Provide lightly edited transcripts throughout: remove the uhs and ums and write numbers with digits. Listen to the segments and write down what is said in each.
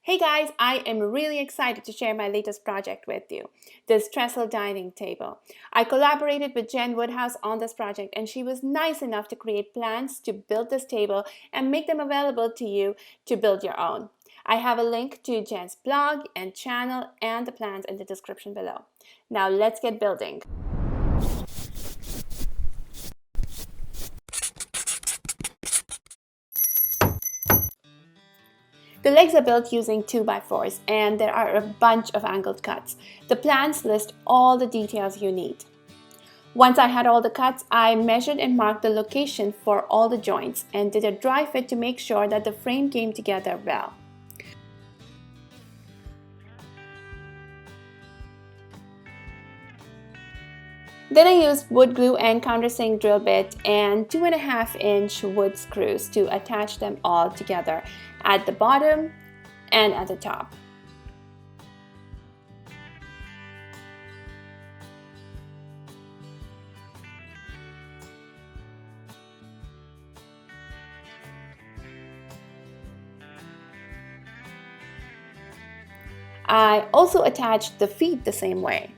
Hey guys, I am really excited to share my latest project with you, this Trestle Dining table. I collaborated with Jen Woodhouse on this project and she was nice enough to create plans to build this table and make them available to you to build your own. I have a link to Jen's blog and channel and the plans in the description below. Now let's get building. The legs are built using 2x4s and there are a bunch of angled cuts. The plans list all the details you need. Once I had all the cuts, I measured and marked the location for all the joints and did a dry fit to make sure that the frame came together well. Then I used wood glue and countersink drill bit and 2.5-inch wood screws to attach them all together at the bottom and at the top. I also attached the feet the same way.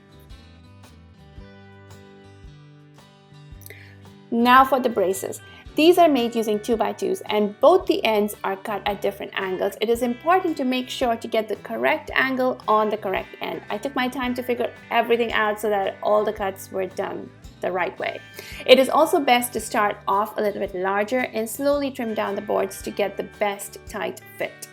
Now for the braces. These are made using 2x2s and both the ends are cut at different angles. It is important to make sure to get the correct angle on the correct end. I took my time to figure everything out so that all the cuts were done the right way. It is also best to start off a little bit larger and slowly trim down the boards to get the best tight fit.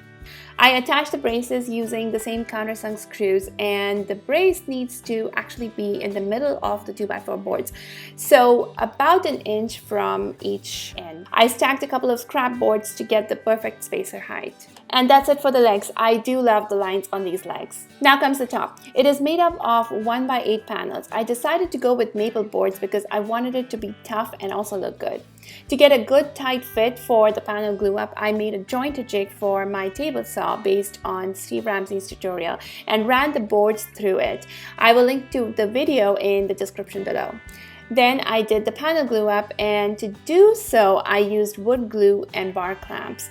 I attached the braces using the same countersunk screws and the brace needs to actually be in the middle of the 2x4 boards, so about 1 inch from each end. I stacked a couple of scrap boards to get the perfect spacer height. And that's it for the legs. I do love the lines on these legs. Now comes the top. It is made up of 1x8 panels. I decided to go with maple boards because I wanted it to be tough and also look good. To get a good tight fit for the panel glue up, I made a jointed jig for my table saw based on Steve Ramsey's tutorial and ran the boards through it. I will link to the video in the description below. Then I did the panel glue up, and to do so I used wood glue and bar clamps.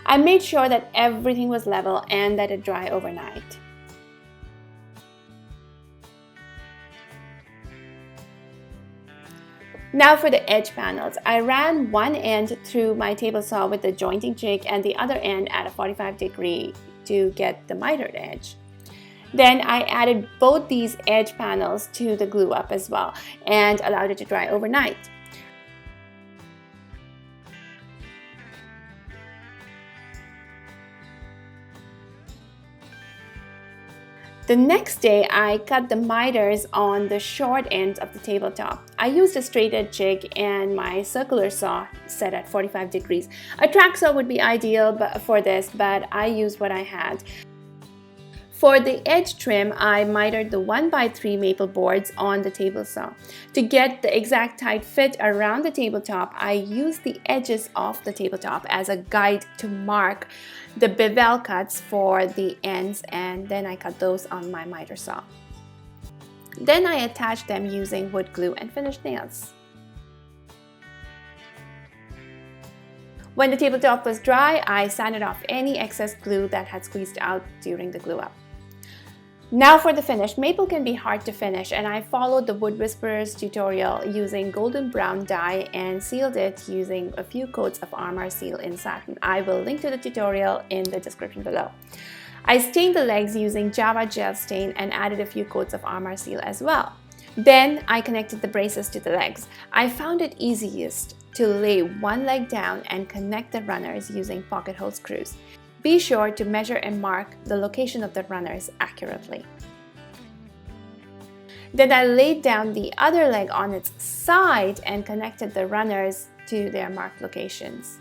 I made sure that everything was level and let it dry overnight. Now for the edge panels. I ran one end through my table saw with the jointing jig and the other end at a 45-degree to get the mitered edge. Then I added both these edge panels to the glue up as well and allowed it to dry overnight. The next day, I cut the miters on the short ends of the tabletop. I used a straight edge jig and my circular saw set at 45 degrees. A track saw would be ideal for this, but I used what I had. For the edge trim, I mitered the 1x3 maple boards on the table saw. To get the exact tight fit around the tabletop, I used the edges of the tabletop as a guide to mark the bevel cuts for the ends, and then I cut those on my miter saw. Then I attached them using wood glue and finished nails. When the tabletop was dry, I sanded off any excess glue that had squeezed out during the glue up. Now for the finish. Maple can be hard to finish, and I followed the Wood Whisperer's tutorial using golden brown dye and sealed it using a few coats of Armor Seal in satin. I will link to the tutorial in the description below. I stained the legs using Java Gel Stain and added a few coats of Armor Seal as well. Then I connected the braces to the legs. I found it easiest to lay one leg down and connect the runners using pocket hole screws. Be sure to measure and mark the location of the runners accurately. Then I laid down the other leg on its side and connected the runners to their marked locations.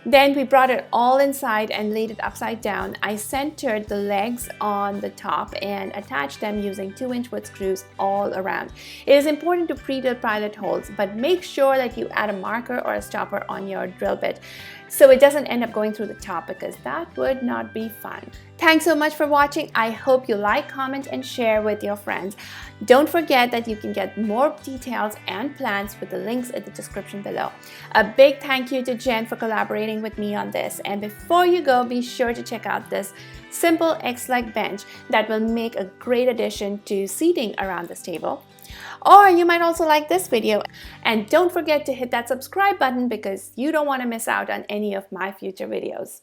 Then we brought it all inside and laid it upside down. I centered the legs on the top and attached them using 2-inch wood screws all around. It is important to pre-drill pilot holes, but make sure that you add a marker or a stopper on your drill bit so it doesn't end up going through the top, because that would not be fun. Thanks so much for watching. I hope you like, comment, and share with your friends. Don't forget that you can get more details and plans with the links in the description below. A big thank you to Jen for collaborating with me on this. And before you go, be sure to check out this simple X-leg bench that will make a great addition to seating around this table. Or you might also like this video. And don't forget to hit that subscribe button because you don't want to miss out on any of my future videos.